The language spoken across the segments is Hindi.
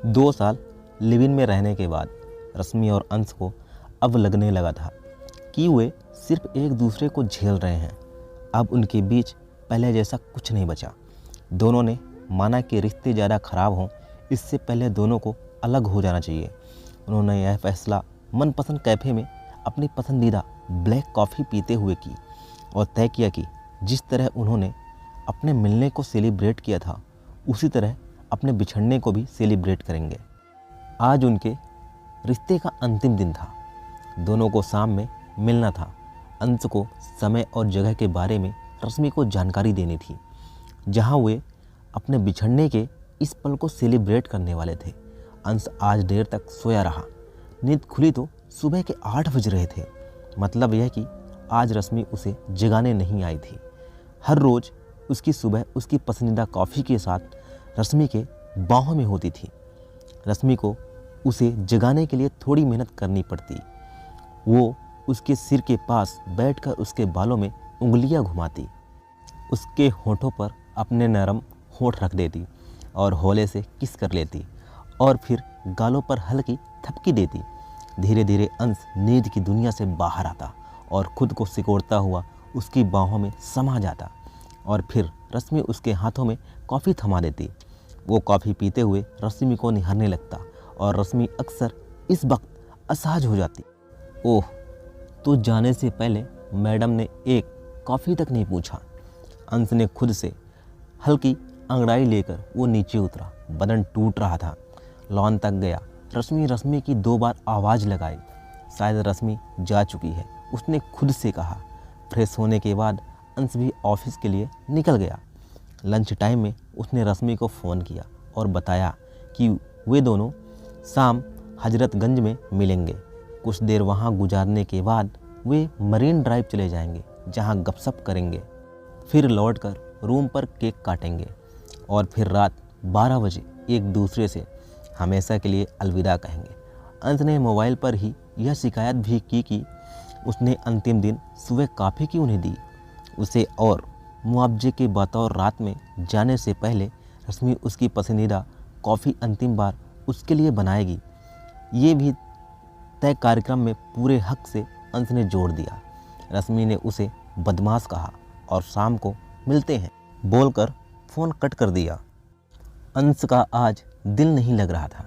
2 साल लिव इन में रहने के बाद रश्मि और अंश को अब लगने लगा था कि वे सिर्फ एक दूसरे को झेल रहे हैं। अब उनके बीच पहले जैसा कुछ नहीं बचा। दोनों ने माना कि रिश्ते ज़्यादा ख़राब हों इससे पहले दोनों को अलग हो जाना चाहिए। उन्होंने यह फैसला मनपसंद कैफ़े में अपनी पसंदीदा ब्लैक कॉफ़ी पीते हुए की और तय किया कि जिस तरह उन्होंने अपने मिलने को सेलिब्रेट किया था उसी तरह अपने बिछड़ने को भी सेलिब्रेट करेंगे। आज उनके रिश्ते का अंतिम दिन था। दोनों को शाम में मिलना था। अंश को समय और जगह के बारे में रश्मि को जानकारी देनी थी जहां वे अपने बिछड़ने के इस पल को सेलिब्रेट करने वाले थे। अंश आज देर तक सोया रहा। नींद खुली तो सुबह के 8 बज रहे थे। मतलब यह कि आज रश्मि उसे जगाने नहीं आई थी। हर रोज़ उसकी सुबह उसकी पसंदीदा कॉफ़ी के साथ रश्मि के बाहों में होती थी। रश्मि को उसे जगाने के लिए थोड़ी मेहनत करनी पड़ती। वो उसके सिर के पास बैठकर उसके बालों में उंगलियां घुमाती, उसके होठों पर अपने नरम होठ रख देती और हौले से किस कर लेती और फिर गालों पर हल्की थपकी देती। धीरे धीरे अंश नींद की दुनिया से बाहर आता और खुद को सिकोड़ता हुआ उसकी बाहों में समा जाता और फिर रश्मि उसके हाथों में कॉफ़ी थमा देती। वो कॉफ़ी पीते हुए रश्मि को निहारने लगता और रश्मि अक्सर इस वक्त असहज हो जाती। ओह, तो जाने से पहले मैडम ने एक कॉफ़ी तक नहीं पूछा। अंश ने खुद से हल्की अंगड़ाई लेकर वो नीचे उतरा। बदन टूट रहा था। लॉन तक गया। रश्मि की 2 बार आवाज़ लगाई। शायद रश्मि जा चुकी है, उसने खुद से कहा। फ्रेश होने के बाद अंश भी ऑफिस के लिए निकल गया। लंच टाइम में उसने रश्मि को फ़ोन किया और बताया कि वे दोनों शाम हजरतगंज में मिलेंगे। कुछ देर वहां गुजारने के बाद वे मरीन ड्राइव चले जाएंगे जहां गपशप करेंगे। फिर लौटकर रूम पर केक काटेंगे और फिर रात 12 बजे एक दूसरे से हमेशा के लिए अलविदा कहेंगे। अंश ने मोबाइल पर ही यह शिकायत भी की कि उसने अंतिम दिन सुबह कॉफ़ी क्यों नहीं दी उसे और मुआवजे के बतौर रात में जाने से पहले रश्मि उसकी पसंदीदा कॉफ़ी अंतिम बार उसके लिए बनाएगी। ये भी तय कार्यक्रम में पूरे हक से अंश ने जोड़ दिया। रश्मि ने उसे बदमाश कहा और शाम को मिलते हैं बोलकर फ़ोन कट कर दिया। अंश का आज दिल नहीं लग रहा था।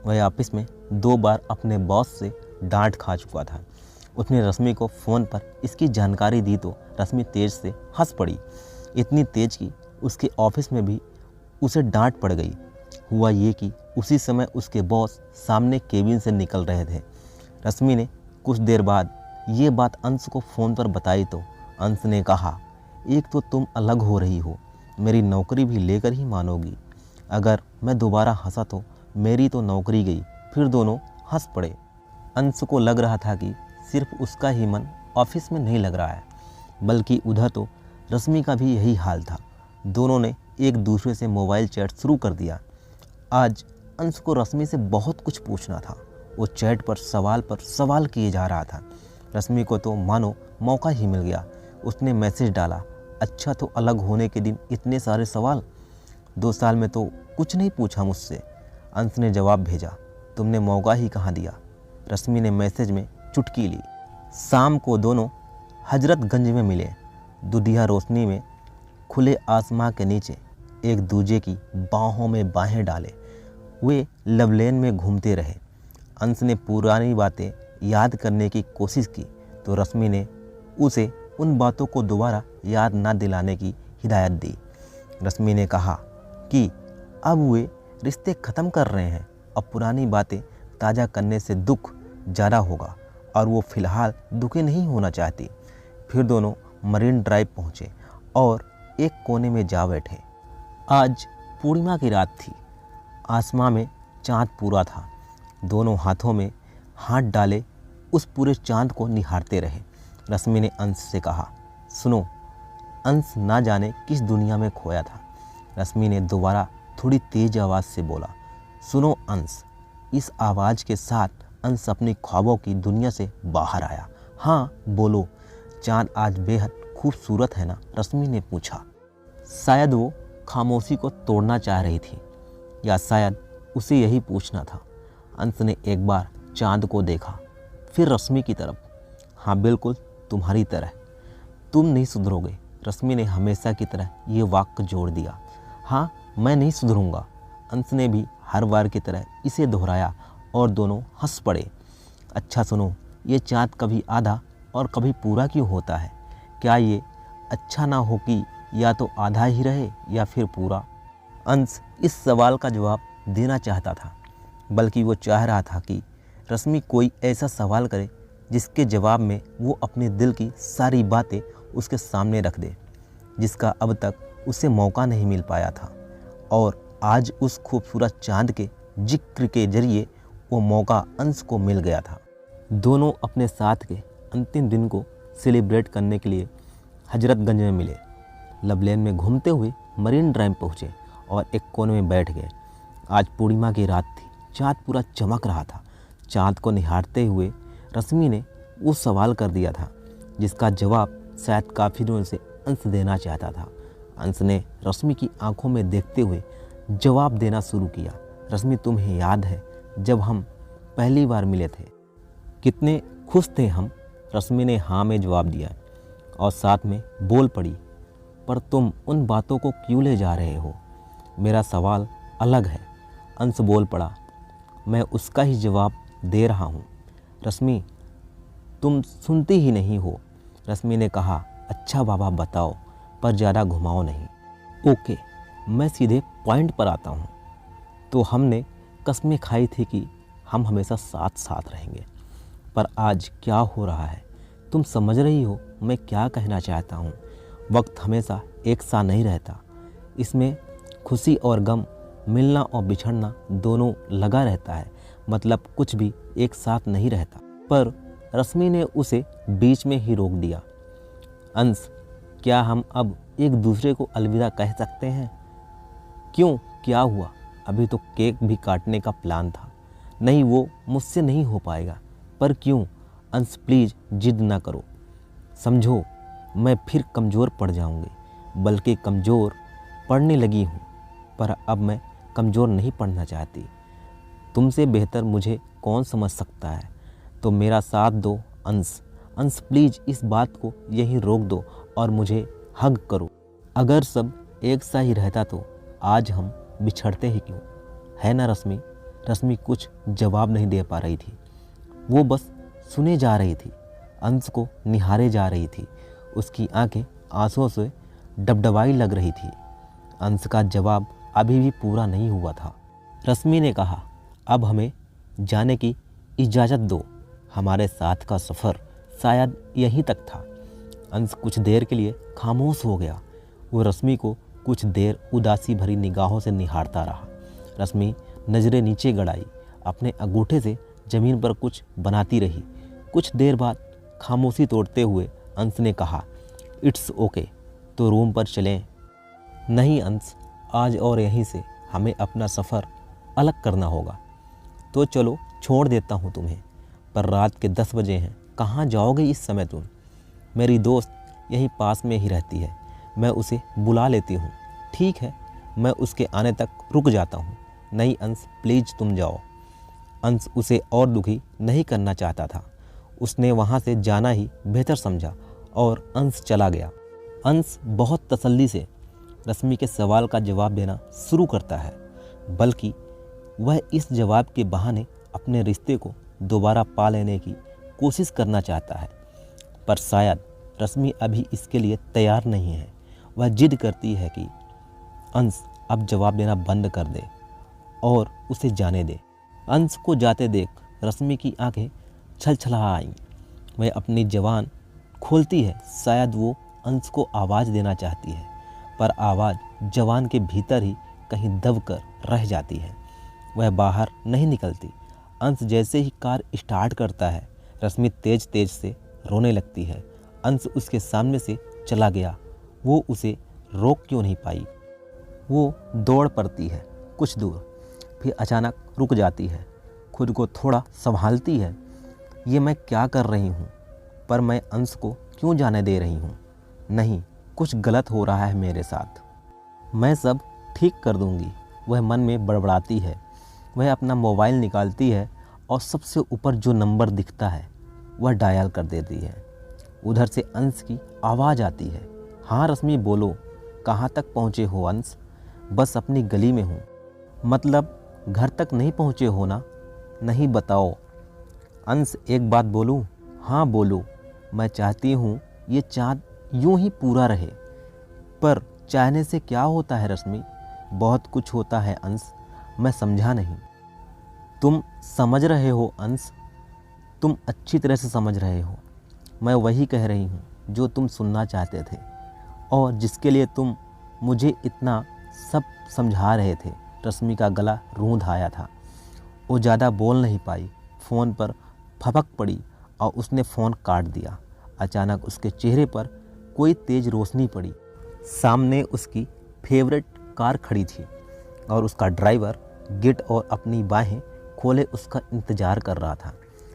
वह ऑफिस में 2 बार अपने बॉस से डांट खा चुका था। उसने रश्मि को फ़ोन पर इसकी जानकारी दी तो रश्मि तेज से हंस पड़ी। इतनी तेज कि उसके ऑफिस में भी उसे डांट पड़ गई। हुआ ये कि उसी समय उसके बॉस सामने केबिन से निकल रहे थे। रश्मि ने कुछ देर बाद ये बात अंश को फ़ोन पर बताई तो अंश ने कहा, एक तो तुम अलग हो रही हो, मेरी नौकरी भी लेकर ही मानोगी। अगर मैं दोबारा हंसा तो मेरी तो नौकरी गई। फिर दोनों हंस पड़े। अंश को लग रहा था कि सिर्फ उसका ही मन ऑफिस में नहीं लग रहा है, बल्कि उधर तो रश्मि का भी यही हाल था। दोनों ने एक दूसरे से मोबाइल चैट शुरू कर दिया। आज अंश को रश्मि से बहुत कुछ पूछना था। वो चैट पर सवाल किए जा रहा था। रश्मि को तो मानो मौका ही मिल गया। उसने मैसेज डाला, अच्छा तो अलग होने के दिन इतने सारे सवाल, 2 साल में तो कुछ नहीं पूछा मुझसे। अंश ने जवाब भेजा, तुमने मौका ही कहाँ दिया। रश्मि ने मैसेज में चुटकी ली। शाम को दोनों हजरतगंज में मिले। दुधिया रोशनी में खुले आसमां के नीचे एक दूजे की बाहों में बाहें डाले वे लवलेन में घूमते रहे। अंश ने पुरानी बातें याद करने की कोशिश की तो रश्मि ने उसे उन बातों को दोबारा याद न दिलाने की हिदायत दी। रश्मि ने कहा कि अब वे रिश्ते ख़त्म कर रहे हैं और पुरानी बातें ताज़ा करने से दुख ज़्यादा होगा और वो फ़िलहाल दुखी नहीं होना चाहती। फिर दोनों मरीन ड्राइव पहुँचे और एक कोने में जा बैठे। आज पूर्णिमा की रात थी। आसमां में चाँद पूरा था। दोनों हाथों में हाथ डाले उस पूरे चाँद को निहारते रहे। रश्मि ने अंश से कहा, सुनो। अंश ना जाने किस दुनिया में खोया था। रश्मि ने दोबारा थोड़ी तेज आवाज़ से बोला, सुनो अंश। इस आवाज़ के साथ अंश अपनी ख्वाबों की दुनिया से बाहर आया। हाँ बोलो, चाँद आज बेहद खूबसूरत है ना? रश्मि ने पूछा। शायद वो खामोशी को तोड़ना चाह रही थी या शायद उसे यही पूछना था। अंश ने एक बार चांद को देखा, फिर रश्मि की तरफ। हाँ बिल्कुल तुम्हारी तरह, तुम नहीं सुधरोगे। रश्मि ने हमेशा की तरह ये वाक्य जोड़ दिया। हाँ मैं नहीं सुधरूंगा। अंश ने भी हर बार की तरह इसे दोहराया और दोनों हंस पड़े। अच्छा सुनो, ये चाँद कभी आधा और कभी पूरा क्यों होता है? क्या ये अच्छा ना हो कि या तो आधा ही रहे या फिर पूरा? अंश इस सवाल का जवाब देना चाहता था, बल्कि वो चाह रहा था कि रश्मि कोई ऐसा सवाल करे जिसके जवाब में वो अपने दिल की सारी बातें उसके सामने रख दे, जिसका अब तक उसे मौका नहीं मिल पाया था। और आज उस खूबसूरत चाँद के जिक्र के जरिए वो मौका अंश को मिल गया था। दोनों अपने साथ के अंतिम दिन को सेलिब्रेट करने के लिए हजरतगंज में मिले। लवलेन में घूमते हुए मरीन ड्राइव पहुँचे और एक कोने में बैठ गए। आज पूर्णिमा की रात थी, चाँद पूरा चमक रहा था। चाँद को निहारते हुए रश्मि ने वो सवाल कर दिया था जिसका जवाब शायद काफ़ी दिनों से अंश देना चाहता था। अंश ने रश्मि की आंखों में देखते हुए जवाब देना शुरू किया। रश्मि तुम्हें याद है जब हम पहली बार मिले थे, कितने खुश थे हम? रश्मि ने हाँ में जवाब दिया और साथ में बोल पड़ी, पर तुम उन बातों को क्यों ले जा रहे हो? मेरा सवाल अलग है। अंश बोल पड़ा, मैं उसका ही जवाब दे रहा हूँ। रश्मि तुम सुनती ही नहीं हो। रश्मि ने कहा, अच्छा बाबा बताओ, पर ज़्यादा घुमाओ नहीं। ओके, मैं सीधे पॉइंट पर आता हूँ। तो हमने कस्में खाई थी कि हम हमेशा साथ साथ रहेंगे, पर आज क्या हो रहा है? तुम समझ रही हो मैं क्या कहना चाहता हूँ? वक्त हमेशा एक सा नहीं रहता, इसमें खुशी और गम, मिलना और बिछड़ना दोनों लगा रहता है। मतलब कुछ भी एक साथ नहीं रहता। पर रश्मि ने उसे बीच में ही रोक दिया। अंश, क्या हम अब एक दूसरे को अलविदा कह सकते हैं? क्यों, क्या हुआ? अभी तो केक भी काटने का प्लान था। नहीं, वो मुझसे नहीं हो पाएगा। पर क्यों? अंश प्लीज़ जिद ना करो। समझो, मैं फिर कमज़ोर पड़ जाऊंगी, बल्कि कमज़ोर पड़ने लगी हूँ। पर अब मैं कमज़ोर नहीं पड़ना चाहती। तुमसे बेहतर मुझे कौन समझ सकता है? तो मेरा साथ दो अंश। अंश प्लीज़ इस बात को यहीं रोक दो और मुझे हग करो। अगर सब एक सा ही रहता तो आज हम बिछड़ते ही क्यों? है ना रश्मि? रश्मि कुछ जवाब नहीं दे पा रही थी। वो बस सुने जा रही थी, अंश को निहारे जा रही थी। उसकी आंखें आंसुओं से डबडबाई लग रही थी। अंश का जवाब अभी भी पूरा नहीं हुआ था। रश्मि ने कहा, अब हमें जाने की इजाज़त दो। हमारे साथ का सफ़र शायद यहीं तक था। अंश कुछ देर के लिए खामोश हो गया। वो रश्मि को कुछ देर उदासी भरी निगाहों से निहारता रहा। रश्मि नज़रें नीचे गड़ाई, अपने अंगूठे से ज़मीन पर कुछ बनाती रही। कुछ देर बाद खामोशी तोड़ते हुए अंश ने कहा, इट्स ओके, तो रूम पर चलें? नहीं अंश, आज और यहीं से हमें अपना सफ़र अलग करना होगा। तो चलो, छोड़ देता हूँ तुम्हें, पर रात के 10 बजे हैं, कहाँ जाओगे इस समय तुम? मेरी दोस्त यहीं पास में ही रहती है, मैं उसे बुला लेती हूँ। ठीक है, मैं उसके आने तक रुक जाता हूँ। नहीं अंश, प्लीज़ तुम जाओ। अंश उसे और दुखी नहीं करना चाहता था। उसने वहाँ से जाना ही बेहतर समझा और अंश चला गया। अंश बहुत तसल्ली से रश्मि के सवाल का जवाब देना शुरू करता है, बल्कि वह इस जवाब के बहाने अपने रिश्ते को दोबारा पा लेने की कोशिश करना चाहता है। पर शायद रश्मि अभी इसके लिए तैयार नहीं है। वह जिद करती है कि अंश अब जवाब देना बंद कर दे और उसे जाने दे। अंश को जाते देख रश्मि की आंखें छलछला आईं। वह अपनी ज़बान खोलती है, शायद वो अंश को आवाज़ देना चाहती है, पर आवाज़ ज़बान के भीतर ही कहीं दब कर रह जाती है। वह बाहर नहीं निकलती। अंश जैसे ही कार स्टार्ट करता है, रश्मि तेज तेज से रोने लगती है। अंश उसके सामने से चला गया, वो उसे रोक क्यों नहीं पाई? वो दौड़ पड़ती है कुछ दूर, फिर अचानक रुक जाती है, खुद को थोड़ा संभालती है। ये मैं क्या कर रही हूँ? पर मैं अंश को क्यों जाने दे रही हूँ? नहीं, कुछ गलत हो रहा है मेरे साथ। मैं सब ठीक कर दूँगी, वह मन में बड़बड़ाती है। वह अपना मोबाइल निकालती है और सबसे ऊपर जो नंबर दिखता है वह डायल कर देती है। उधर से अंश की आवाज़ आती है, हाँ रश्मि बोलो, कहाँ तक पहुँचे हो अंश? बस अपनी गली में हूँ। मतलब घर तक नहीं पहुँचे हो ना? नहीं बताओ। अंश एक बात बोलूँ? हाँ बोलो। मैं चाहती हूँ ये चाँद यूं ही पूरा रहे। पर चाहने से क्या होता है रश्मि? बहुत कुछ होता है अंश, मैं समझा नहीं। तुम समझ रहे हो अंश, तुम अच्छी तरह से समझ रहे हो। मैं वही कह रही हूँ जो तुम सुनना चाहते थे और जिसके लिए तुम मुझे इतना सब समझा रहे थे। रश्मि का गला रूंध आया था। वो ज़्यादा बोल नहीं पाई। फ़ोन पर फपक पड़ी और उसने फ़ोन काट दिया। अचानक उसके चेहरे पर कोई तेज़ रोशनी पड़ी। सामने उसकी फेवरेट कार खड़ी थी और उसका ड्राइवर गेट और अपनी बाहें खोले उसका इंतज़ार कर रहा था।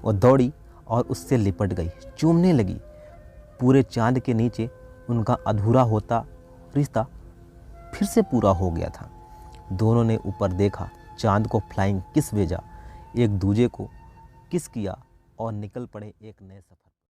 वो दौड़ी और उससे लिपट गई, चूमने लगी। पूरे चांद के नीचे उनका अधूरा होता रिश्ता फिर से पूरा हो गया था। दोनों ने ऊपर देखा, चांद को फ्लाइंग किस भेजा, एक दूजे को किस किया और निकल पड़े एक नए सफर।